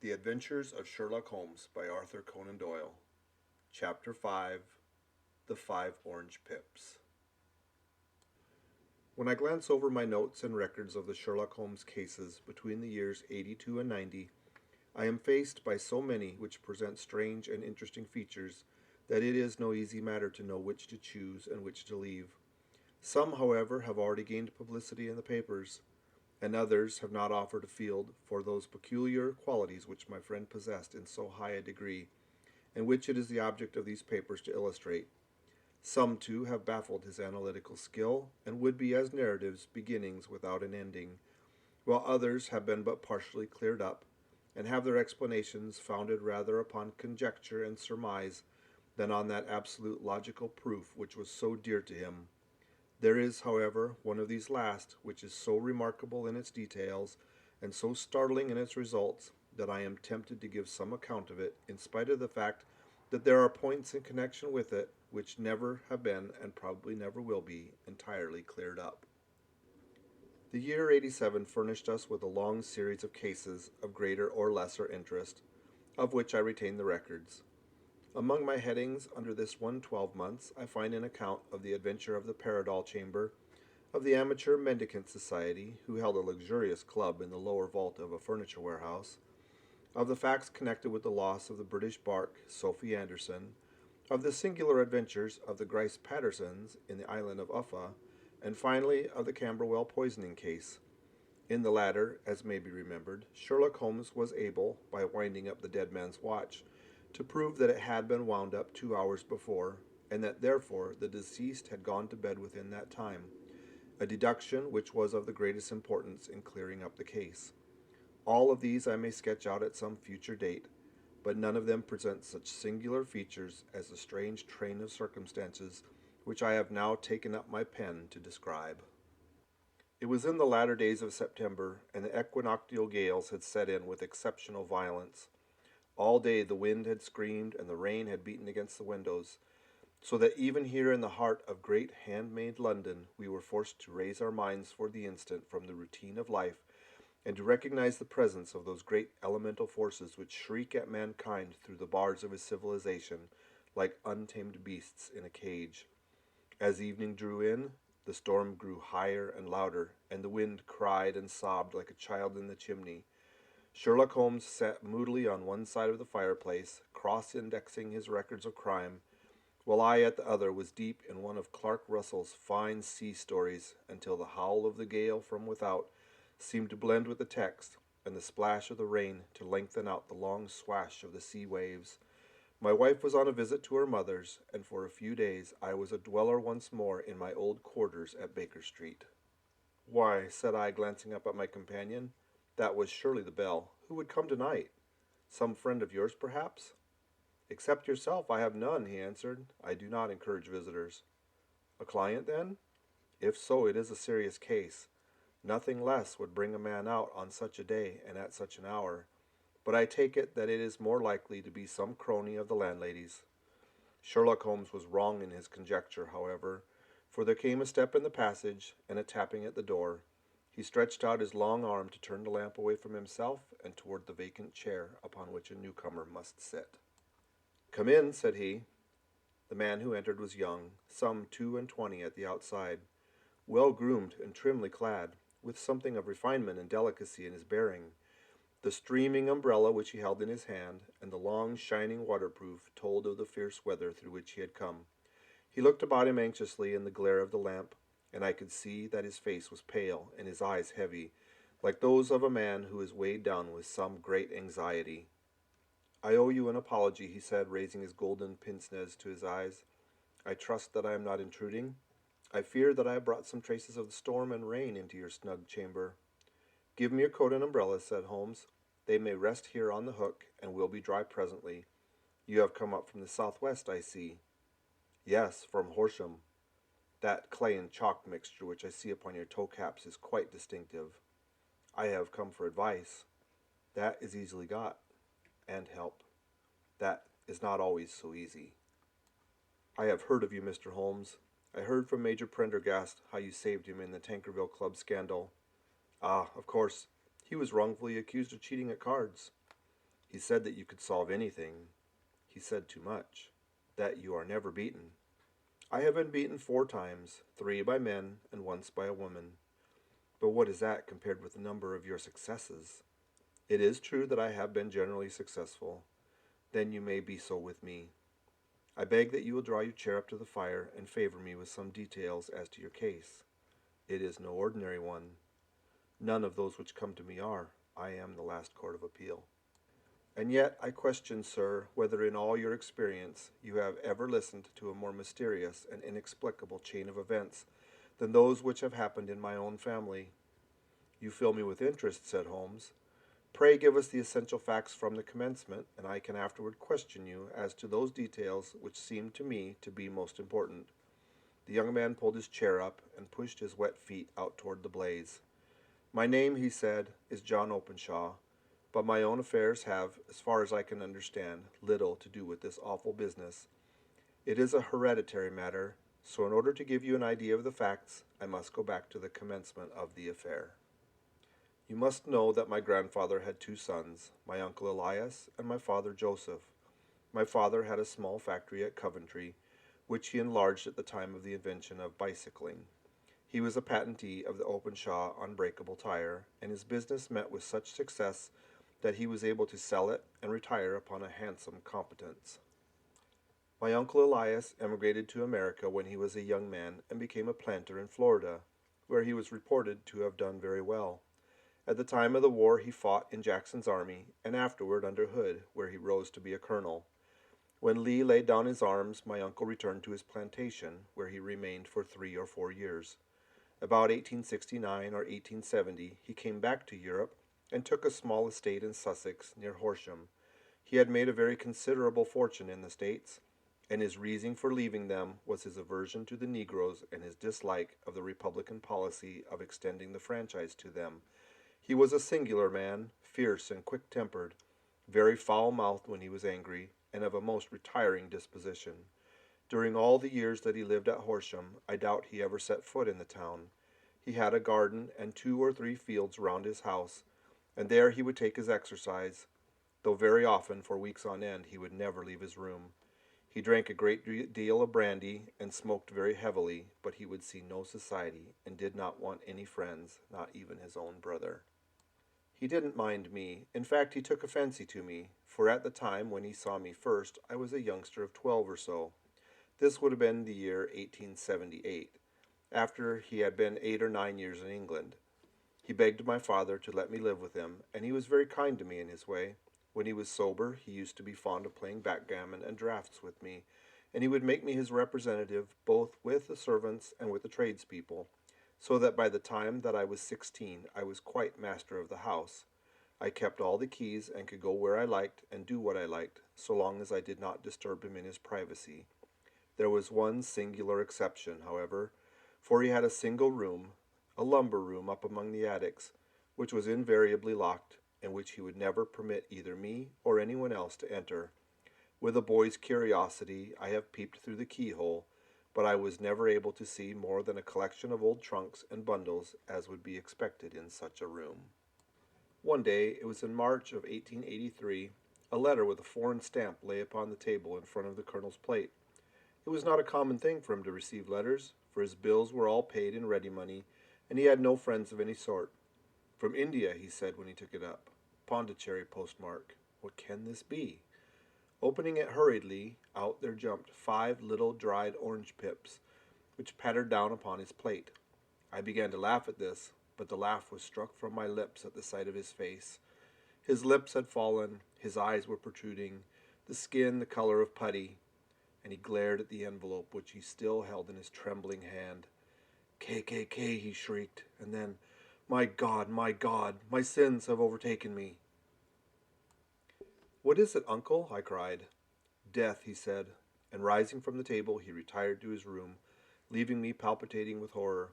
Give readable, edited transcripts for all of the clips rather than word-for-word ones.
The Adventures of Sherlock Holmes by Arthur Conan Doyle. Chapter 5 The Five Orange Pips. When I glance over my notes and records of the Sherlock Holmes cases between the years 82 and 90, I am faced by so many which present strange and interesting features that it is no easy matter to know which to choose and which to leave. Some, however, have already gained publicity in the papers, and others have not offered a field for those peculiar qualities which my friend possessed in so high a degree, and which it is the object of these papers to illustrate. Some, too, have baffled his analytical skill, and would be as narratives, beginnings without an ending, while others have been but partially cleared up, and have their explanations founded rather upon conjecture and surmise than on that absolute logical proof which was so dear to him. There is, however, one of these last which is so remarkable in its details and so startling in its results that I am tempted to give some account of it, in spite of the fact that there are points in connection with it which never have been, and probably never will be, entirely cleared up. The year 87 furnished us with a long series of cases of greater or lesser interest, of which I retain the records. Among my headings under this one 12 months, I find an account of the adventure of the Paradol Chamber, of the Amateur Mendicant Society, who held a luxurious club in the lower vault of a furniture warehouse, of the facts connected with the loss of the British bark Sophie Anderson, of the singular adventures of the Grice Pattersons in the island of Uffa, and finally of the Camberwell poisoning case. In the latter, as may be remembered, Sherlock Holmes was able, by winding up the dead man's watch, to prove that it had been wound up 2 hours before, and that therefore the deceased had gone to bed within that time, a deduction which was of the greatest importance in clearing up the case. All of these I may sketch out at some future date, but none of them present such singular features as the strange train of circumstances which I have now taken up my pen to describe. It was in the latter days of September, and the equinoctial gales had set in with exceptional violence. All day the wind had screamed and the rain had beaten against the windows, so that even here in the heart of great handmade London we were forced to raise our minds for the instant from the routine of life and to recognize the presence of those great elemental forces which shriek at mankind through the bars of his civilization like untamed beasts in a cage. As evening drew in, the storm grew higher and louder, and the wind cried and sobbed like a child in the chimney. Sherlock Holmes sat moodily on one side of the fireplace, cross-indexing his records of crime, while I at the other was deep in one of Clark Russell's fine sea stories until the howl of the gale from without seemed to blend with the text, and the splash of the rain to lengthen out the long swash of the sea waves. My wife was on a visit to her mother's, and for a few days I was a dweller once more in my old quarters at Baker Street. "Why," said I, glancing up at my companion, "that was surely the bell. Who would come tonight? Some friend of yours, perhaps?" "Except yourself, I have none," he answered. "I do not encourage visitors." "A client, then? If so, it is a serious case. Nothing less would bring a man out on such a day and at such an hour. But I take it that it is more likely to be some crony of the landlady's." Sherlock Holmes was wrong in his conjecture, however, for there came a step in the passage and a tapping at the door. He stretched out his long arm to turn the lamp away from himself and toward the vacant chair upon which a newcomer must sit. "Come in," said he. The man who entered was young, some 22 at the outside, well groomed and trimly clad, with something of refinement and delicacy in his bearing. The streaming umbrella which he held in his hand, and the long shining waterproof, told of the fierce weather through which he had come. He looked about him anxiously in the glare of the lamp, and I could see that his face was pale and his eyes heavy, like those of a man who is weighed down with some great anxiety. "I owe you an apology," he said, raising his golden pince-nez to his eyes. "I trust that I am not intruding. I fear that I have brought some traces of the storm and rain into your snug chamber." "Give me your coat and umbrella," said Holmes. "They may rest here on the hook, and will be dry presently. You have come up from the southwest, I see." "Yes, from Horsham. That clay and chalk mixture which I see upon your toe-caps is quite distinctive." "I have come for advice." "That is easily got." "And help." "That is not always so easy." "I have heard of you, Mr. Holmes. I heard from Major Prendergast how you saved him in the Tankerville Club scandal." "Ah, of course. He was wrongfully accused of cheating at cards." He said that you could solve anything. He said too much. That you are never beaten. I have been beaten 4 times, 3 by men and once by a woman. But what is that compared with the number of your successes? It is true that I have been generally successful. Then you may be so with me. I beg that you will draw your chair up to the fire and favor me with some details as to your case. It is no ordinary one. None of those which come to me are. I am the last court of appeal. And yet I question, sir, whether in all your experience you have ever listened to a more mysterious and inexplicable chain of events than those which have happened in my own family. You fill me with interest, said Holmes. Pray give us the essential facts from the commencement, and I can afterward question you as to those details which seem to me to be most important. The young man pulled his chair up and pushed his wet feet out toward the blaze. My name, he said, is John Openshaw, but my own affairs have, as far as I can understand, little to do with this awful business. It is a hereditary matter, so in order to give you an idea of the facts, I must go back to the commencement of the affair. You must know that my grandfather had 2 sons, my uncle Elias and my father Joseph. My father had a small factory at Coventry, which he enlarged at the time of the invention of bicycling. He was a patentee of the Openshaw unbreakable tire, and his business met with such success that he was able to sell it and retire upon a handsome competence. My uncle Elias emigrated to America when he was a young man and became a planter in Florida, where he was reported to have done very well. At the time of the war he fought in Jackson's army, and afterward under Hood, where he rose to be a colonel. When Lee laid down his arms, my uncle returned to his plantation, where he remained for 3 or 4 years. About 1869 or 1870 he came back to Europe and took a small estate in Sussex, near Horsham. He had made a very considerable fortune in the States, and his reason for leaving them was his aversion to the Negroes and his dislike of the Republican policy of extending the franchise to them. He was a singular man, fierce and quick-tempered, very foul-mouthed when he was angry, and of a most retiring disposition. During all the years that he lived at Horsham, I doubt he ever set foot in the town. He had a garden and 2 or 3 fields round his house, and there he would take his exercise, though very often, for weeks on end, he would never leave his room. He drank a great deal of brandy and smoked very heavily, but he would see no society and did not want any friends, not even his own brother. He didn't mind me. In fact, he took a fancy to me, for at the time when he saw me first, I was a youngster of 12 or so. This would have been the year 1878, after he had been 8 or 9 years in England. He begged my father to let me live with him, and he was very kind to me in his way. When he was sober, he used to be fond of playing backgammon and draughts with me, and he would make me his representative both with the servants and with the tradespeople, so that by the time that I was 16 I was quite master of the house. I kept all the keys and could go where I liked and do what I liked, so long as I did not disturb him in his privacy. There was one singular exception, however, for he had a single room, a lumber room up among the attics, which was invariably locked, and which he would never permit either me or anyone else to enter. With a boy's curiosity I have peeped through the keyhole, but I was never able to see more than a collection of old trunks and bundles, as would be expected in such a room. One day, it was in March of 1883, a letter with a foreign stamp lay upon the table in front of the colonel's plate. It was not a common thing for him to receive letters, for his bills were all paid in ready money, and he had no friends of any sort. From India, he said when he took it up. Pondicherry postmark. What can this be? Opening it hurriedly, out there jumped 5 little dried orange pips, which pattered down upon his plate. I began to laugh at this, but the laugh was struck from my lips at the sight of his face. His lips had fallen, his eyes were protruding, the skin the color of putty, and he glared at the envelope which he still held in his trembling hand. "KKK," he shrieked, and then, my God, my sins have overtaken me." "What is it, uncle?" I cried. "Death," he said, and rising from the table he retired to his room, leaving me palpitating with horror.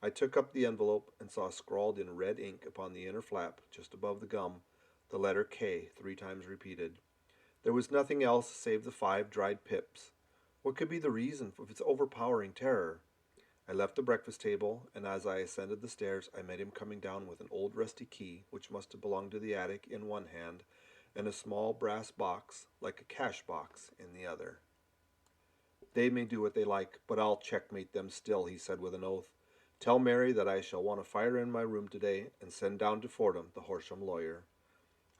I took up the envelope and saw scrawled in red ink upon the inner flap, just above the gum, the letter K 3 times repeated. There was nothing else save the 5 dried pips. What could be the reason of its overpowering terror? I left the breakfast table, and as I ascended the stairs I met him coming down with an old rusty key, which must have belonged to the attic, in one hand, and a small brass box, like a cash box, in the other. They may do what they like, but I'll checkmate them still, he said with an oath. Tell Mary that I shall want a fire in my room today, and send down to Fordham the Horsham lawyer.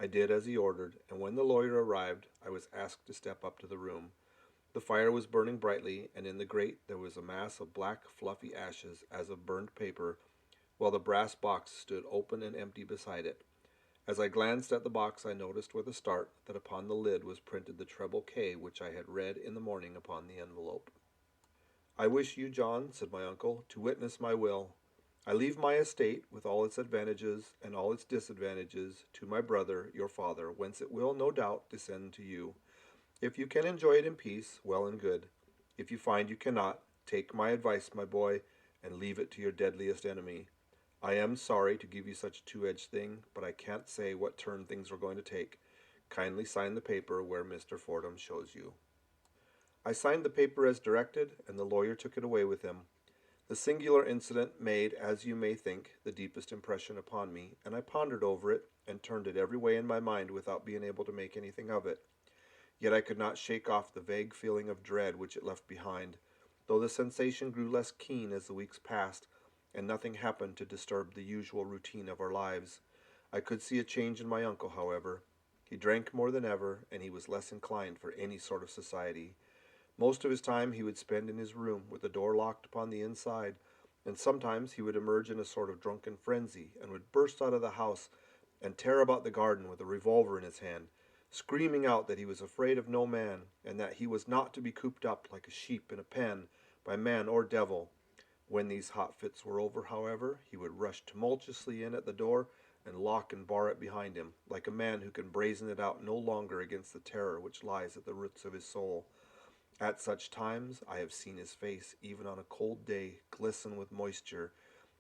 I did as he ordered, and when the lawyer arrived, I was asked to step up to the room. The fire was burning brightly, and in the grate there was a mass of black, fluffy ashes as of burned paper, while the brass box stood open and empty beside it. As I glanced at the box, I noticed with a start that upon the lid was printed the treble K which I had read in the morning upon the envelope. I wish you, John, said my uncle, to witness my will. I leave my estate, with all its advantages and all its disadvantages, to my brother, your father, whence it will, no doubt, descend to you. If you can enjoy it in peace, well and good. If you find you cannot, take my advice, my boy, and leave it to your deadliest enemy. I am sorry to give you such a two-edged thing, but I can't say what turn things are going to take. Kindly sign the paper where Mr. Fordham shows you. I signed the paper as directed, and the lawyer took it away with him. The singular incident made, as you may think, the deepest impression upon me, and I pondered over it, and turned it every way in my mind without being able to make anything of it. Yet I could not shake off the vague feeling of dread which it left behind, though the sensation grew less keen as the weeks passed, and nothing happened to disturb the usual routine of our lives. I could see a change in my uncle, however. He drank more than ever, and he was less inclined for any sort of society. Most of his time he would spend in his room, with the door locked upon the inside, and sometimes he would emerge in a sort of drunken frenzy, and would burst out of the house and tear about the garden with a revolver in his hand, screaming out that he was afraid of no man, and that he was not to be cooped up like a sheep in a pen by man or devil. When these hot fits were over, however, he would rush tumultuously in at the door and lock and bar it behind him, like a man who can brazen it out no longer against the terror which lies at the roots of his soul. At such times I have seen his face, even on a cold day, glisten with moisture,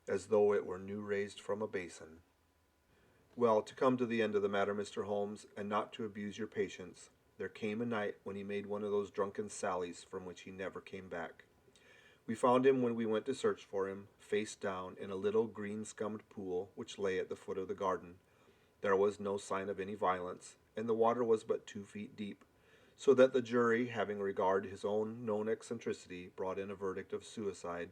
as though it were new raised from a basin. Well, to come to the end of the matter, Mr. Holmes, and not to abuse your patience, there came a night when he made one of those drunken sallies from which he never came back. We found him when we went to search for him, face down in a little green-scummed pool which lay at the foot of the garden. There was no sign of any violence, and the water was but 2 feet deep, so that the jury, having regard to his own known eccentricity, brought in a verdict of suicide.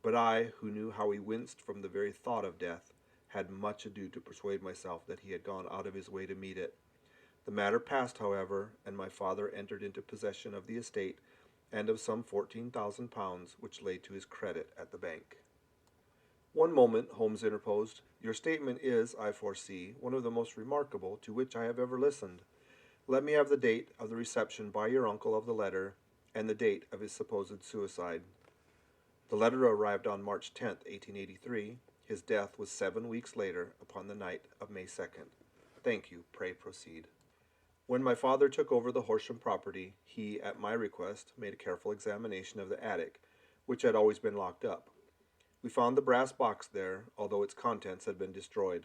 But I, who knew how he winced from the very thought of death, had much ado to persuade myself that he had gone out of his way to meet it. The matter passed, however, and my father entered into possession of the estate and of some £14,000 which lay to his credit at the bank. One moment, Holmes interposed. Your statement is, I foresee, one of the most remarkable to which I have ever listened. Let me have the date of the reception by your uncle of the letter, and the date of his supposed suicide. The letter arrived on March 10th, 1883. His death was 7 weeks later, upon the night of May 2nd. Thank you. Pray proceed. When my father took over the Horsham property, he, at my request, made a careful examination of the attic, which had always been locked up. We found the brass box there, although its contents had been destroyed.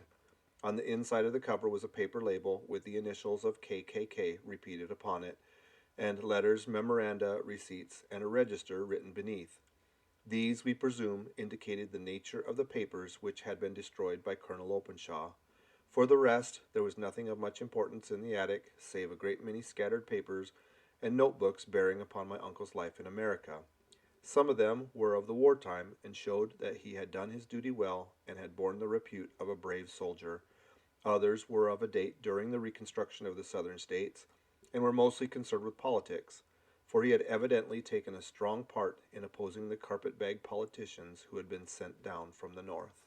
On the inside of the cover was a paper label with the initials of KKK repeated upon it, and letters, memoranda, receipts, and a register written beneath. These, we presume, indicated the nature of the papers which had been destroyed by Colonel Openshaw. For the rest, there was nothing of much importance in the attic, save a great many scattered papers and notebooks bearing upon my uncle's life in America. Some of them were of the wartime, and showed that he had done his duty well and had borne the repute of a brave soldier. Others were of a date during the reconstruction of the Southern States, and were mostly concerned with politics, for he had evidently taken a strong part in opposing the carpet-bag politicians who had been sent down from the North.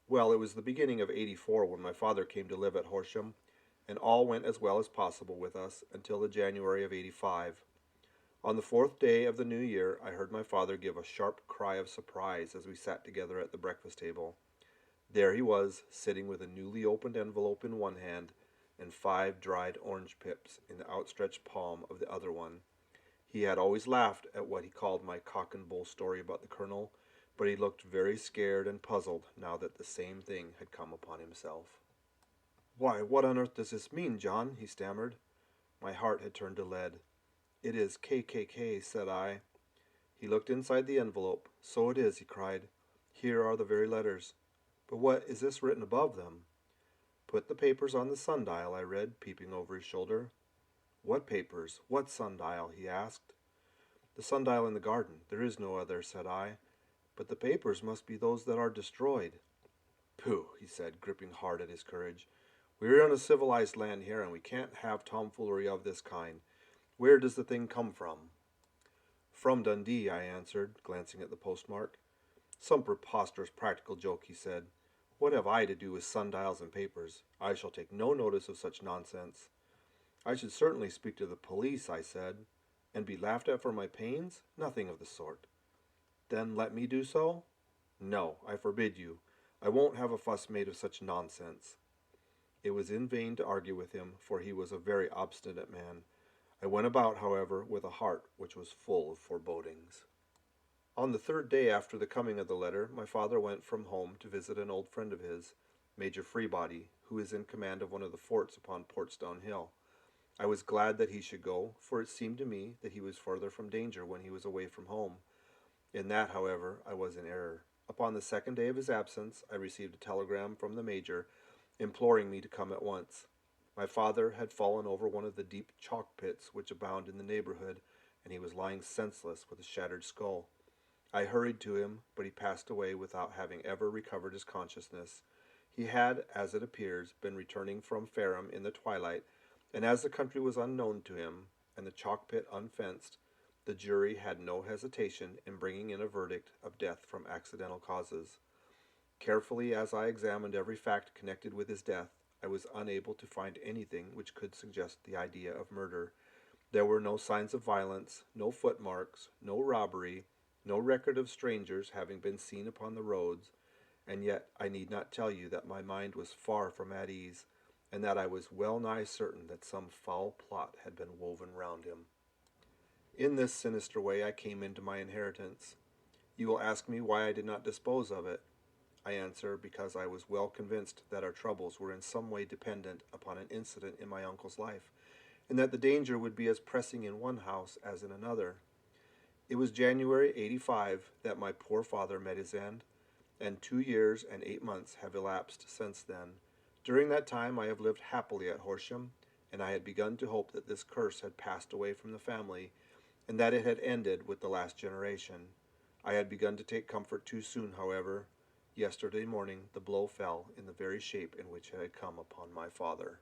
Well, it was the beginning of '84 when my father came to live at Horsham, and all went as well as possible with us until the January of '85. On the 4th day of the new year, I heard my father give a sharp cry of surprise as we sat together at the breakfast table. There he was, sitting with a newly opened envelope in one hand and 5 dried orange pips in the outstretched palm of the other one. He had always laughed at what he called my cock and bull story about the colonel, but he looked very scared and puzzled now that the same thing had come upon himself. "Why, what on earth does this mean, John?" he stammered. My heart had turned to lead. "It is KKK," said I. He looked inside the envelope. "So it is," he cried. "Here are the very letters. But what is this written above them?" Put the papers on the sundial, I read, peeping over his shoulder. What papers? What sundial? He asked. The sundial in the garden. There is no other, said I. But the papers must be those that are destroyed. Pooh, he said, gripping hard at his courage. We're in a civilized land here, and we can't have tomfoolery of this kind. Where does the thing come from? From Dundee, I answered, glancing at the postmark. Some preposterous practical joke, he said. What have I to do with sundials and papers? I shall take no notice of such nonsense. I should certainly speak to the police, I said. And be laughed at for my pains? Nothing of the sort. Then let me do so? No, I forbid you. I won't have a fuss made of such nonsense. It was in vain to argue with him, for he was a very obstinate man. I went about, however, with a heart which was full of forebodings. On the third day after the coming of the letter, my father went from home to visit an old friend of his, Major Freebody, who is in command of one of the forts upon Portstone Hill. I was glad that he should go, for it seemed to me that he was farther from danger when he was away from home. In that, however, I was in error. Upon the second day of his absence, I received a telegram from the Major, imploring me to come at once. My father had fallen over one of the deep chalk pits which abound in the neighborhood, and he was lying senseless with a shattered skull. I hurried to him, but he passed away without having ever recovered his consciousness. He had, as it appears, been returning from Fareham in the twilight, and as the country was unknown to him, and the chalk pit unfenced, the jury had no hesitation in bringing in a verdict of death from accidental causes. Carefully as I examined every fact connected with his death, I was unable to find anything which could suggest the idea of murder. There were no signs of violence, no footmarks, no robbery, no record of strangers having been seen upon the roads, and yet I need not tell you that my mind was far from at ease, and that I was well nigh certain that some foul plot had been woven round him. In this sinister way I came into my inheritance. You will ask me why I did not dispose of it. I answer, because I was well convinced that our troubles were in some way dependent upon an incident in my uncle's life, and that the danger would be as pressing in one house as in another. It was January 85 that my poor father met his end, and 2 years and 8 months have elapsed since then. During that time I have lived happily at Horsham, and I had begun to hope that this curse had passed away from the family, and that it had ended with the last generation. I had begun to take comfort too soon, however. Yesterday morning the blow fell in the very shape in which it had come upon my father.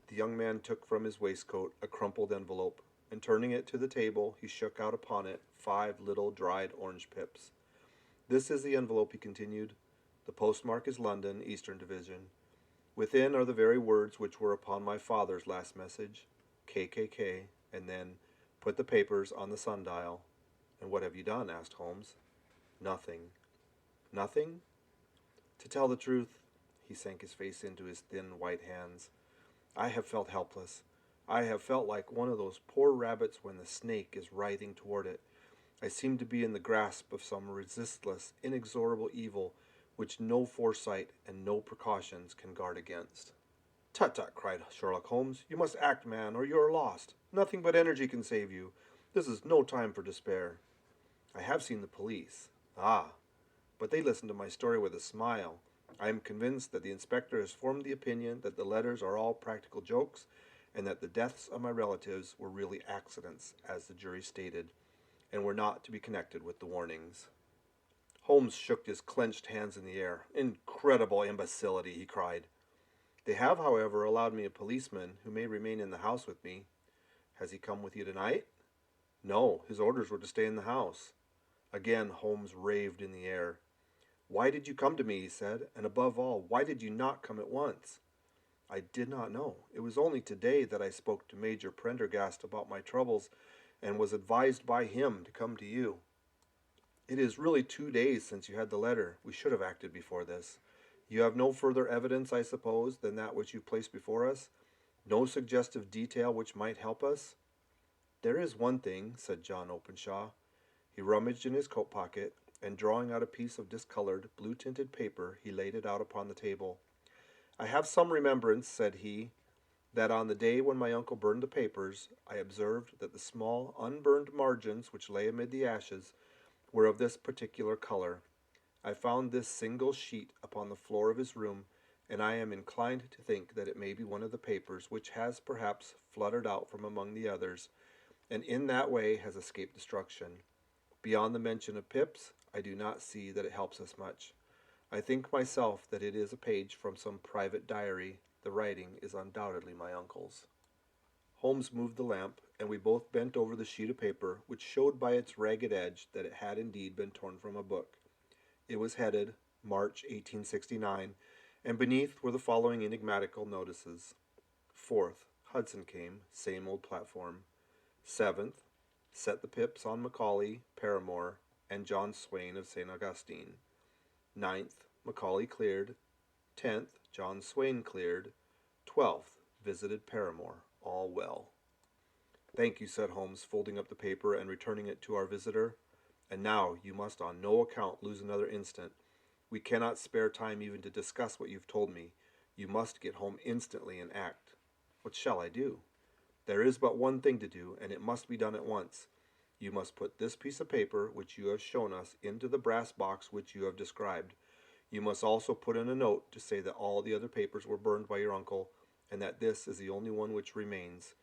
The young man took from his waistcoat a crumpled envelope, and turning it to the table, he shook out upon it 5 little dried orange pips. This is the envelope, he continued. The postmark is London, Eastern Division. Within are the very words which were upon my father's last message, KKK, and then, put the papers on the sundial. And what have you done? Asked Holmes. Nothing. Nothing? To tell the truth, he sank his face into his thin white hands, I have felt helpless. I have felt like one of those poor rabbits when the snake is writhing toward it. I seem to be in the grasp of some resistless, inexorable evil which no foresight and no precautions can guard against. Tut, tut, cried Sherlock Holmes. You must act, man, or you are lost. Nothing but energy can save you. This is no time for despair. I have seen the police. Ah, but they listened to my story with a smile. I am convinced that the inspector has formed the opinion that the letters are all practical jokes, and that the deaths of my relatives were really accidents, as the jury stated, and were not to be connected with the warnings. Holmes shook his clenched hands in the air. Incredible imbecility, he cried. They have, however, allowed me a policeman who may remain in the house with me. Has he come with you tonight? No, his orders were to stay in the house. Again Holmes raved in the air. Why did you come to me, he said, and above all, why did you not come at once? I did not know. It was only today that I spoke to Major Prendergast about my troubles, and was advised by him to come to you. It is really 2 days since you had the letter. We should have acted before this. You have no further evidence, I suppose, than that which you placed before us? No suggestive detail which might help us? There is one thing, said John Openshaw. He rummaged in his coat pocket, and drawing out a piece of discolored, blue-tinted paper, he laid it out upon the table. I have some remembrance, said he, that on the day when my uncle burned the papers, I observed that the small, unburned margins which lay amid the ashes were of this particular color. I found this single sheet upon the floor of his room, and I am inclined to think that it may be one of the papers which has perhaps fluttered out from among the others, and in that way has escaped destruction. Beyond the mention of Pips, I do not see that it helps us much. I think myself that it is a page from some private diary. The writing is undoubtedly my uncle's. Holmes moved the lamp, and we both bent over the sheet of paper, which showed by its ragged edge that it had indeed been torn from a book. It was headed March 1869, and beneath were the following enigmatical notices. 4th, Hudson came, same old platform. 7th, set the pips on Macaulay, Paramore, and John Swain of St. Augustine. 9th, Macaulay cleared. 10th, John Swain cleared. 12th, visited Paramore. All well. Thank you, said Holmes, folding up the paper and returning it to our visitor. And now you must on no account lose another instant. We cannot spare time even to discuss what you've told me. You must get home instantly and act. What shall I do? There is but one thing to do, and it must be done at once. You must put this piece of paper, which you have shown us, into the brass box which you have described. You must also put in a note to say that all the other papers were burned by your uncle, and that this is the only one which remains.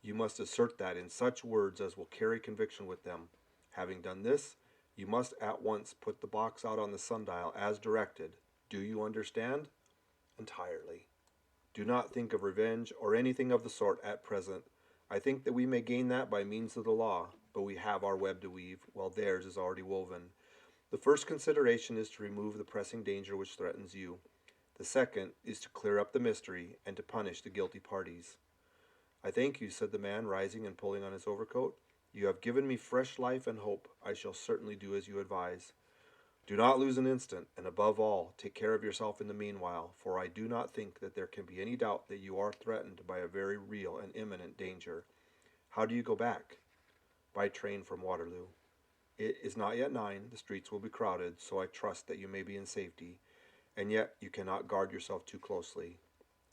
You must assert that in such words as will carry conviction with them. Having done this, you must at once put the box out on the sundial as directed. Do you understand? Entirely. Do not think of revenge or anything of the sort at present. I think that we may gain that by means of the law, but we have our web to weave, while theirs is already woven. The first consideration is to remove the pressing danger which threatens you. The second is to clear up the mystery and to punish the guilty parties. I thank you, said the man, rising and pulling on his overcoat. You have given me fresh life and hope. I shall certainly do as you advise. Do not lose an instant, and above all, take care of yourself in the meanwhile, for I do not think that there can be any doubt that you are threatened by a very real and imminent danger. How do you go back? By train from Waterloo. It is not yet 9, the streets will be crowded, so I trust that you may be in safety, and yet you cannot guard yourself too closely.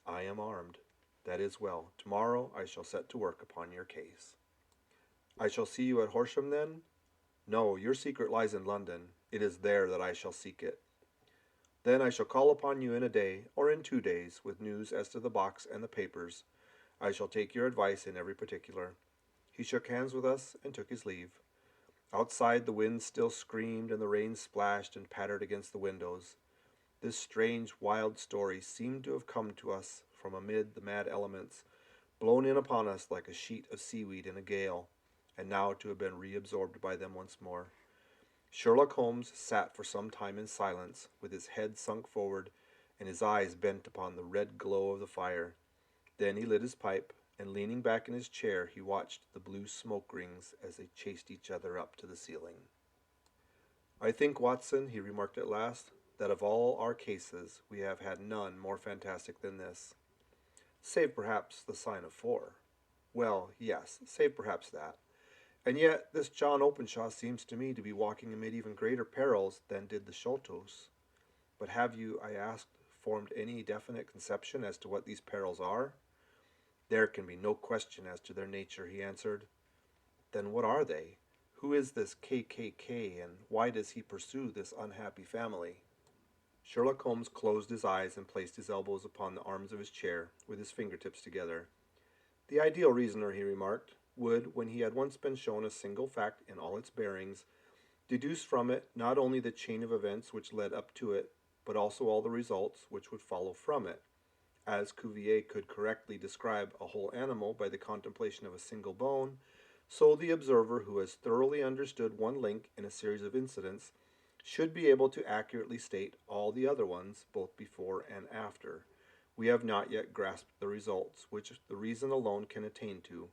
I am armed. That is well. Tomorrow I shall set to work upon your case. I shall see you at Horsham, then? No, your secret lies in London. It is there that I shall seek it. Then I shall call upon you in a day, or in 2 days, with news as to the box and the papers. I shall take your advice in every particular. He shook hands with us and took his leave. Outside the wind still screamed and the rain splashed and pattered against the windows. This strange, wild story seemed to have come to us from amid the mad elements, blown in upon us like a sheet of seaweed in a gale, and now to have been reabsorbed by them once more. Sherlock Holmes sat for some time in silence, with his head sunk forward and his eyes bent upon the red glow of the fire. Then he lit his pipe, and leaning back in his chair he watched the blue smoke rings as they chased each other up to the ceiling. I think, Watson, he remarked at last, that of all our cases we have had none more fantastic than this. Save perhaps the sign of 4. Well, yes, save perhaps that. And yet this John Openshaw seems to me to be walking amid even greater perils than did the Sholtos. But have you, I asked, formed any definite conception as to what these perils are? There can be no question as to their nature, he answered. Then what are they? Who is this KKK, and why does he pursue this unhappy family? Sherlock Holmes closed his eyes and placed his elbows upon the arms of his chair, with his fingertips together. The ideal reasoner, he remarked, would, when he had once been shown a single fact in all its bearings, deduce from it not only the chain of events which led up to it, but also all the results which would follow from it. As Cuvier could correctly describe a whole animal by the contemplation of a single bone, so the observer who has thoroughly understood one link in a series of incidents should be able to accurately state all the other ones, both before and after. We have not yet grasped the results, which the reason alone can attain to.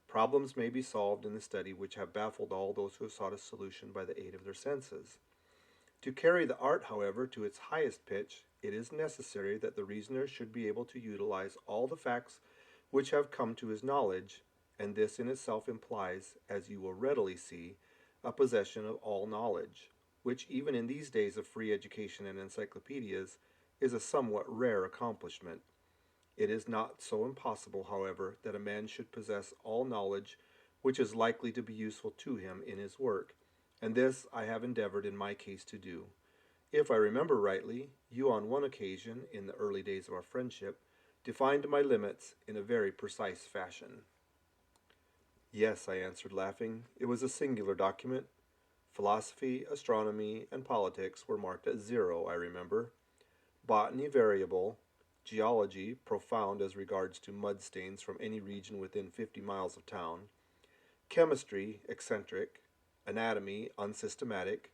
Problems may be solved in the study which have baffled all those who have sought a solution by the aid of their senses. To carry the art, however, to its highest pitch, it is necessary that the reasoner should be able to utilize all the facts which have come to his knowledge, and this in itself implies, as you will readily see, a possession of all knowledge, which even in these days of free education and encyclopedias is a somewhat rare accomplishment. It is not so impossible, however, that a man should possess all knowledge which is likely to be useful to him in his work, and this I have endeavored in my case to do. If I remember rightly, you on one occasion, in the early days of our friendship, defined my limits in a very precise fashion. Yes, I answered, laughing. It was a singular document. Philosophy, astronomy, and politics were marked at 0, I remember. Botany variable, geology profound as regards to mud stains from any region within 50 miles of town, chemistry eccentric, anatomy unsystematic,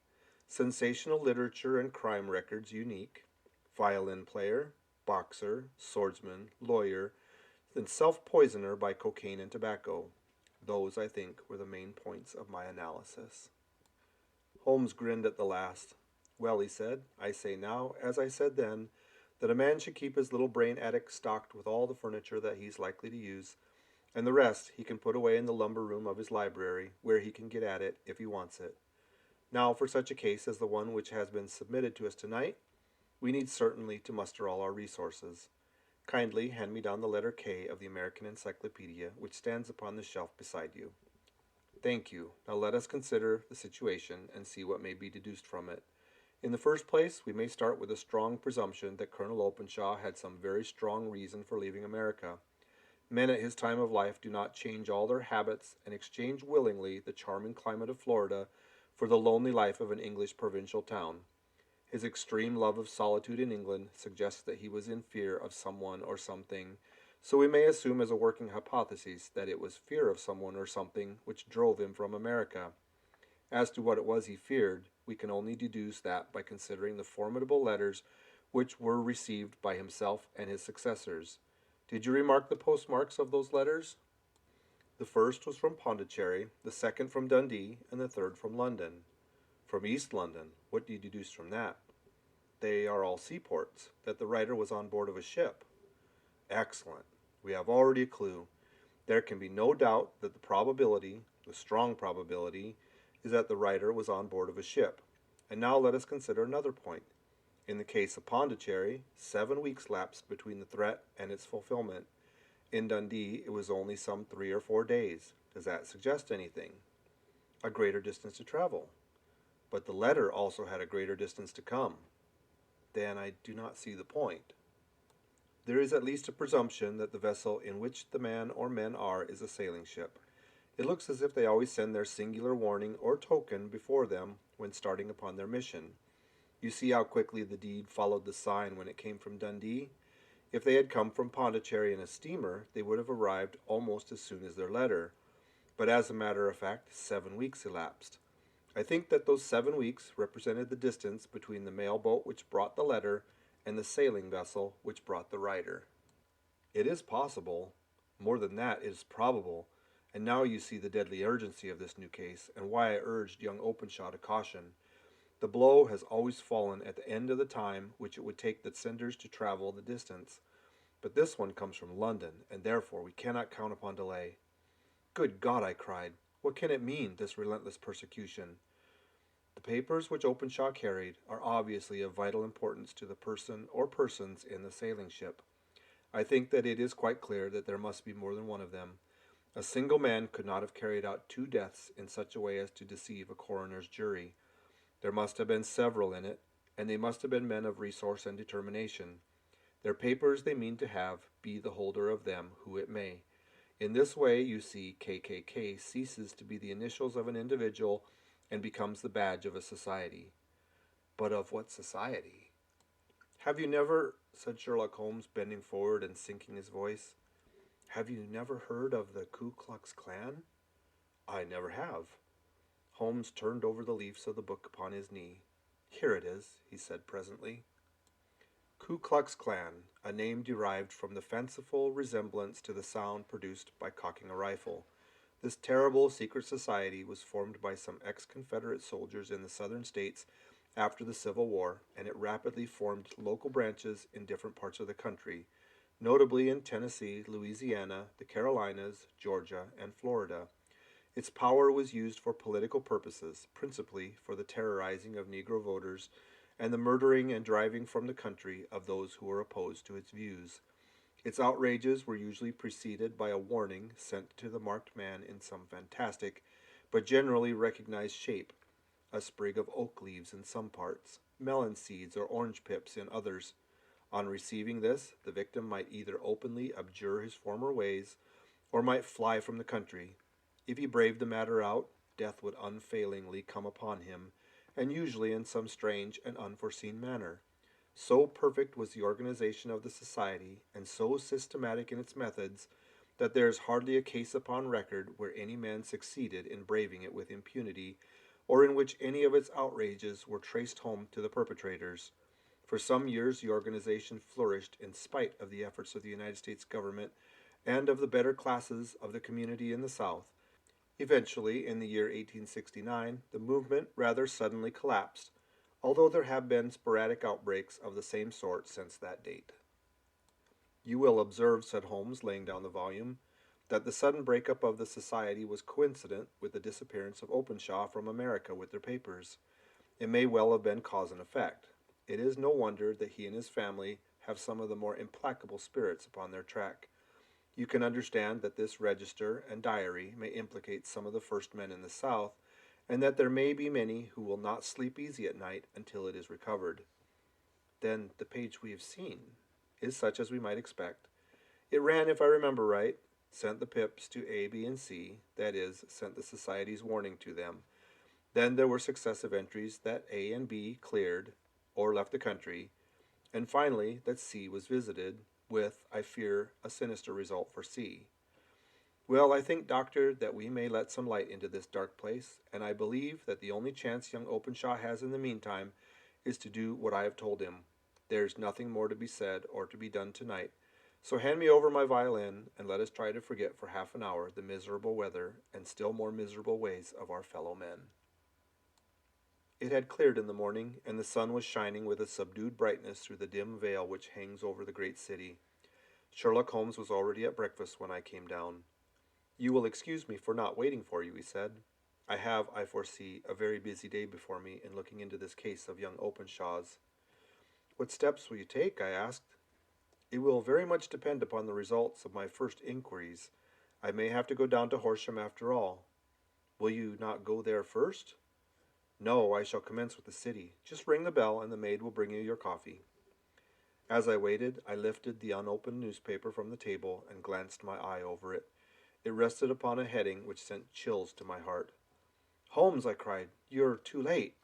sensational literature and crime records unique, violin player, boxer, swordsman, lawyer, and self poisoner by cocaine and tobacco. Those, I think, were the main points of my analysis. Holmes grinned at the last. Well, he said, I say now, as I said then, that a man should keep his little brain attic stocked with all the furniture that he's likely to use, and the rest he can put away in the lumber room of his library, where he can get at it if he wants it. Now, for such a case as the one which has been submitted to us tonight, we need certainly to muster all our resources. Kindly hand me down the letter K of the American Encyclopedia, which stands upon the shelf beside you. Thank you. Now let us consider the situation and see what may be deduced from it. In the first place, we may start with a strong presumption that Colonel Openshaw had some very strong reason for leaving America. Men at his time of life do not change all their habits and exchange willingly the charming climate of Florida for the lonely life of an English provincial town. His extreme love of solitude in England suggests that he was in fear of someone or something, so we may assume as a working hypothesis that it was fear of someone or something which drove him from America. As to what it was he feared, we can only deduce that by considering the formidable letters which were received by himself and his successors. Did you remark the postmarks of those letters? The first was from Pondicherry, the second from Dundee, and the third from London. From East London. What do you deduce from that? They are all seaports, that the writer was on board of a ship. Excellent. We have already a clue. There can be no doubt that the strong probability, is that the writer was on board of a ship. And now let us consider another point. In the case of Pondicherry, 7 weeks lapsed between the threat and its fulfillment. In Dundee, it was only some 3 or 4 days. Does that suggest anything? A greater distance to travel. But the letter also had a greater distance to come. Then I do not see the point. There is at least a presumption that the vessel in which the man or men are is a sailing ship. It looks as if they always send their singular warning or token before them when starting upon their mission. You see how quickly the deed followed the sign when it came from Dundee? If they had come from Pondicherry in a steamer, they would have arrived almost as soon as their letter. But as a matter of fact, 7 weeks elapsed. I think that those 7 weeks represented the distance between the mail boat which brought the letter and the sailing vessel which brought the writer. It is possible, more than that, it is probable, and now you see the deadly urgency of this new case, and why I urged young Openshaw to caution. The blow has always fallen at the end of the time which it would take the senders to travel the distance. But this one comes from London, and therefore we cannot count upon delay. Good God, I cried, what can it mean, this relentless persecution? The papers which Openshaw carried are obviously of vital importance to the person or persons in the sailing ship. I think that it is quite clear that there must be more than one of them. A single man could not have carried out 2 deaths in such a way as to deceive a coroner's jury. There must have been several in it, and they must have been men of resource and determination. Their papers they mean to have, be the holder of them who it may. In this way, you see, KKK ceases to be the initials of an individual and becomes the badge of a society. But of what society? Have you never, said Sherlock Holmes, bending forward and sinking his voice, have you never heard of the Ku Klux Klan? I never have. Holmes turned over the leaves of the book upon his knee. Here it is, he said presently. Ku Klux Klan, a name derived from the fanciful resemblance to the sound produced by cocking a rifle. This terrible secret society was formed by some ex-Confederate soldiers in the southern states after the Civil War, and it rapidly formed local branches in different parts of the country, notably in Tennessee, Louisiana, the Carolinas, Georgia, and Florida. Its power was used for political purposes, principally for the terrorizing of Negro voters and the murdering and driving from the country of those who were opposed to its views. Its outrages were usually preceded by a warning sent to the marked man in some fantastic, but generally recognized shape, a sprig of oak leaves in some parts, melon seeds or orange pips in others. On receiving this, the victim might either openly abjure his former ways or might fly from the country. If he braved the matter out, death would unfailingly come upon him, and usually in some strange and unforeseen manner. So perfect was the organization of the society, and so systematic in its methods, that there is hardly a case upon record where any man succeeded in braving it with impunity, or in which any of its outrages were traced home to the perpetrators. For some years the organization flourished in spite of the efforts of the United States government and of the better classes of the community in the South. Eventually, in the year 1869, the movement rather suddenly collapsed, although there have been sporadic outbreaks of the same sort since that date. You will observe, said Holmes, laying down the volume, that the sudden break-up of the society was coincident with the disappearance of Openshaw from America with their papers. It may well have been cause and effect. It is no wonder that he and his family have some of the more implacable spirits upon their track. You can understand that this register and diary may implicate some of the first men in the South, and that there may be many who will not sleep easy at night until it is recovered. Then the page we have seen is such as we might expect. It ran, if I remember right, sent the pips to A, B, and C, that is, sent the society's warning to them. Then there were successive entries that A and B cleared or left the country, and finally that C was visited, with, I fear, a sinister result for C. Well, I think, Doctor, that we may let some light into this dark place, and I believe that the only chance young Openshaw has in the meantime is to do what I have told him. There's nothing more to be said or to be done tonight, so hand me over my violin, and let us try to forget for half an hour the miserable weather and still more miserable ways of our fellow men. It had cleared in the morning, and the sun was shining with a subdued brightness through the dim veil which hangs over the great city. Sherlock Holmes was already at breakfast when I came down. "You will excuse me for not waiting for you," he said. "I have, I foresee, a very busy day before me in looking into this case of young Openshaw's." "What steps will you take?" I asked. "It will very much depend upon the results of my first inquiries. I may have to go down to Horsham after all." "Will you not go there first?" "No, I shall commence with the city. Just ring the bell, and the maid will bring you your coffee." As I waited, I lifted the unopened newspaper from the table and glanced my eye over it. It rested upon a heading which sent chills to my heart. "Holmes," I cried, "you're too late."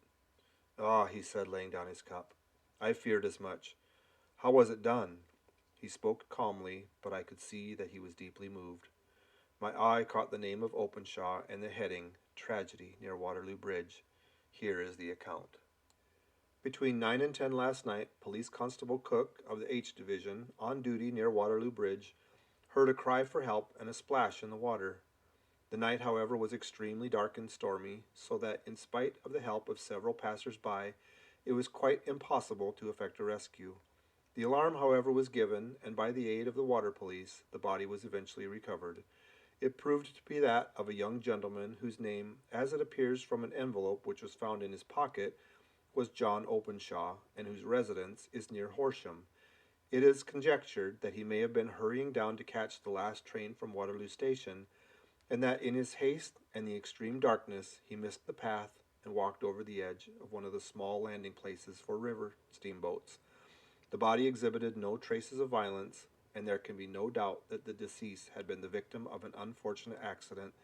"Ah," he said, laying down his cup. "I feared as much. How was it done?" He spoke calmly, but I could see that he was deeply moved. My eye caught the name of Openshaw and the heading, "Tragedy near Waterloo Bridge." Here is the account. Between 9 and 10 last night, Police Constable Cook of the H Division, on duty near Waterloo Bridge, heard a cry for help and a splash in the water. The night, however, was extremely dark and stormy, so that in spite of the help of several passers-by, it was quite impossible to effect a rescue. The alarm, however, was given, and by the aid of the water police, the body was eventually recovered. It proved to be that of a young gentleman whose name, as it appears from an envelope which was found in his pocket, was John Openshaw, and whose residence is near Horsham. It is conjectured that he may have been hurrying down to catch the last train from Waterloo Station, and that in his haste and the extreme darkness he missed the path and walked over the edge of one of the small landing places for river steamboats. The body exhibited no traces of violence, and there can be no doubt that the deceased had been the victim of an unfortunate accident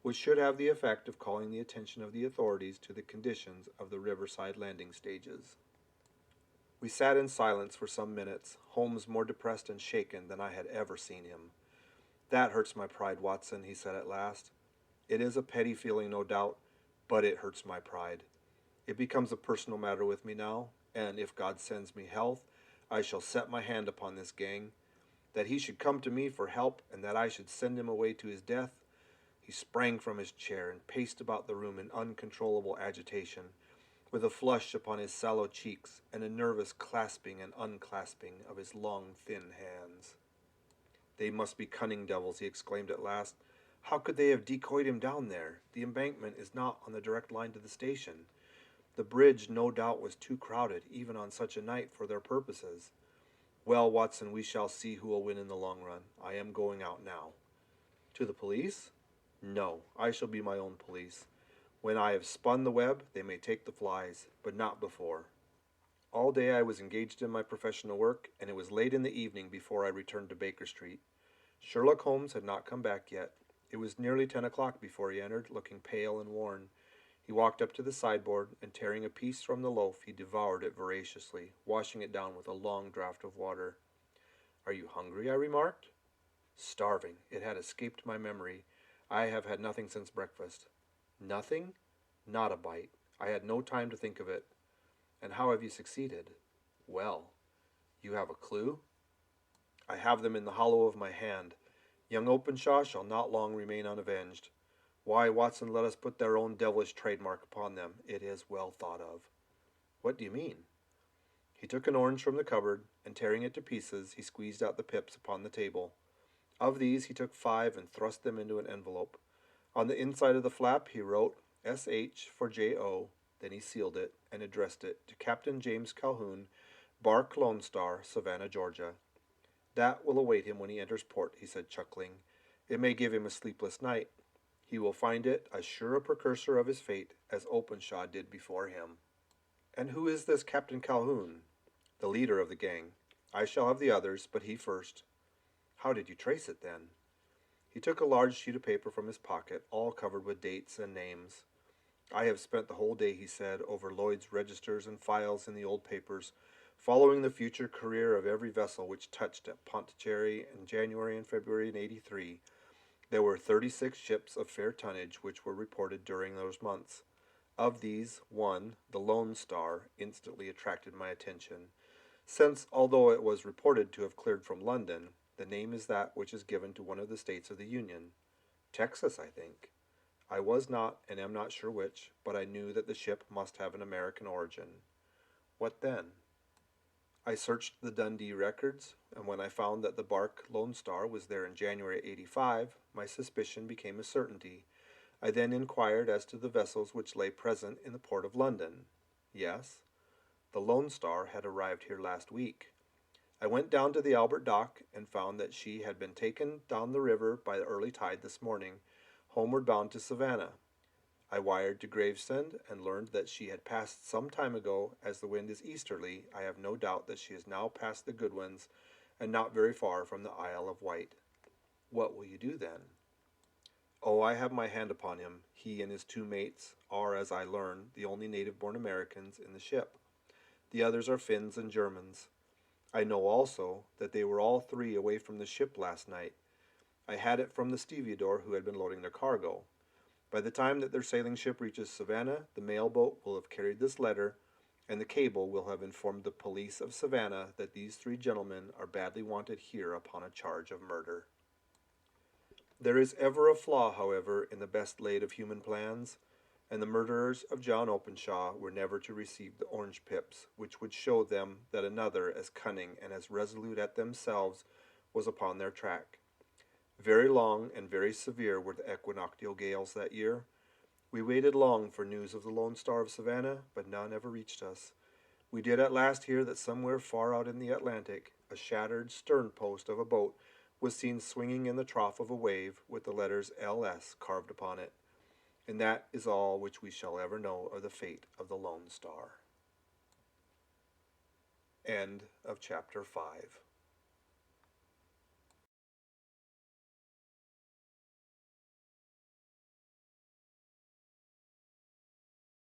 which should have the effect of calling the attention of the authorities to the conditions of the riverside landing stages. We sat in silence for some minutes, Holmes more depressed and shaken than I had ever seen him. "That hurts my pride, Watson," he said at last. "It is a petty feeling, no doubt, but it hurts my pride. It becomes a personal matter with me now, and if God sends me health, I shall set my hand upon this gang. That he should come to me for help, and that I should send him away to his death." He sprang from his chair and paced about the room in uncontrollable agitation, with a flush upon his sallow cheeks and a nervous clasping and unclasping of his long, thin hands. "They must be cunning devils," he exclaimed at last. "How could they have decoyed him down there? The embankment is not on the direct line to the station. The bridge no doubt was too crowded, even on such a night, for their purposes. Well, Watson, we shall see who will win in the long run. I am going out now." "To the police?" "No, I shall be my own police. When I have spun the web, they may take the flies, but not before." All day I was engaged in my professional work, and it was late in the evening before I returned to Baker Street. Sherlock Holmes had not come back yet. It was nearly 10 o'clock before he entered, looking pale and worn. He walked up to the sideboard, and tearing a piece from the loaf, he devoured it voraciously, washing it down with a long draught of water. "Are you hungry?" I remarked. "Starving. It had escaped my memory. I have had nothing since breakfast." "Nothing?" "Not a bite. I had no time to think of it." "And how have you succeeded?" "Well." "You have a clue?" "I have them in the hollow of my hand. Young Openshaw shall not long remain unavenged. Why, Watson, let us put their own devilish trademark upon them. It is well thought of." "What do you mean?" He took an orange from the cupboard, and tearing it to pieces, he squeezed out the pips upon the table. Of these he took 5 and thrust them into an envelope. On the inside of the flap he wrote S.H. for J.O., then he sealed it, and addressed it to Captain James Calhoun, Bark Lone Star, Savannah, Georgia. "That will await him when he enters port," he said, chuckling. "It may give him a sleepless night. He will find it as sure a precursor of his fate as Openshaw did before him." "And who is this Captain Calhoun?" "The leader of the gang. I shall have the others, but he first." "How did you trace it, then?" He took a large sheet of paper from his pocket, all covered with dates and names. "I have spent the whole day," he said, "over Lloyd's registers and files in the old papers, following the future career of every vessel which touched at Pondicherry in January and February in '83. There were 36 ships of fair tonnage which were reported during those months. Of these, one, the Lone Star, instantly attracted my attention, since, although it was reported to have cleared from London, the name is that which is given to one of the states of the Union. Texas, I think. I was not, and am not sure which, but I knew that the ship must have an American origin. What then? I searched the Dundee records, and when I found that the bark Lone Star was there in January '85, my suspicion became a certainty. I then inquired as to the vessels which lay present in the port of London. Yes, the Lone Star had arrived here last week. I went down to the Albert Dock and found that she had been taken down the river by the early tide this morning, homeward bound to Savannah. I wired to Gravesend and learned that she had passed some time ago. As the wind is easterly, I have no doubt that she is now past the Goodwins and not very far from the Isle of Wight." "What will you do, then?" "Oh, I have my hand upon him. He and his 2 mates are, as I learn, the only native-born Americans in the ship. The others are Finns and Germans. I know also that they were all 3 away from the ship last night. I had it from the stevedore who had been loading their cargo. By the time that their sailing ship reaches Savannah, the mail boat will have carried this letter, and the cable will have informed the police of Savannah that these 3 gentlemen are badly wanted here upon a charge of murder." There is ever a flaw, however, in the best laid of human plans, and the murderers of John Openshaw were never to receive the orange pips, which would show them that another as cunning and as resolute as themselves was upon their track. Very long and very severe were the equinoctial gales that year. We waited long for news of the Lone Star of Savannah, but none ever reached us. We did at last hear that somewhere far out in the Atlantic, a shattered stern post of a boat was seen swinging in the trough of a wave with the letters L.S. carved upon it. And that is all which we shall ever know of the fate of the Lone Star. End of chapter 5.